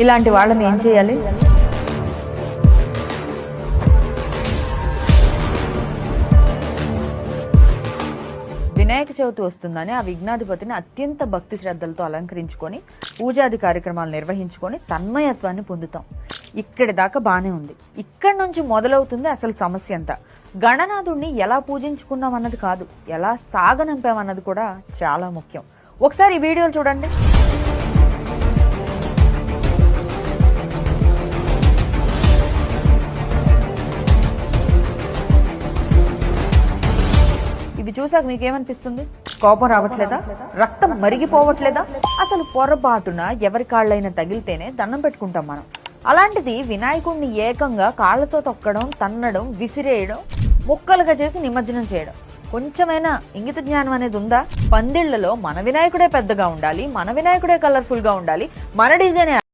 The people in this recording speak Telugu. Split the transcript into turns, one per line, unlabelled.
ఇలాంటి వాళ్ళని ఏం చేయాలి? వినాయక చవితి వస్తుందని ఆ విఘ్నాధిపతిని అత్యంత భక్తి శ్రద్ధలతో అలంకరించుకొని పూజాది కార్యక్రమాలు నిర్వహించుకొని తన్మయత్వాన్ని పొందుతాం. ఇక్కడి దాకా బానే ఉంది. ఇక్కడి నుంచి మొదలవుతుంది అసలు సమస్య అంతా. గణనాథుడిని ఎలా పూజించుకున్నాం అన్నది కాదు, ఎలా సాగనంపామన్నది కూడా చాలా ముఖ్యం. ఒకసారి ఈ వీడియోలు చూడండి. ఇవి చూసాక మీకేమనిపిస్తుంది? కోపం రావట్లేదా? రక్తం మరిగిపోవట్లేదా? అసలు పొరపాటున ఎవరి కాళ్ళైనా తగిలితేనే దండం పెట్టుకుంటాం మనం. అలాంటిది వినాయకుడిని ఏకంగా కాళ్ళతో తొక్కడం, తన్నడం, విసిరేయడం, ముక్కలుగా చేసి నిమజ్జనం చేయడం. కొంచెమైనా ఇంగిత జ్ఞానం అనేది ఉందా? పందిళ్లలో మన వినాయకుడే పెద్దగా ఉండాలి, మన వినాయకుడే కలర్ఫుల్ గా ఉండాలి, మన డిజైన్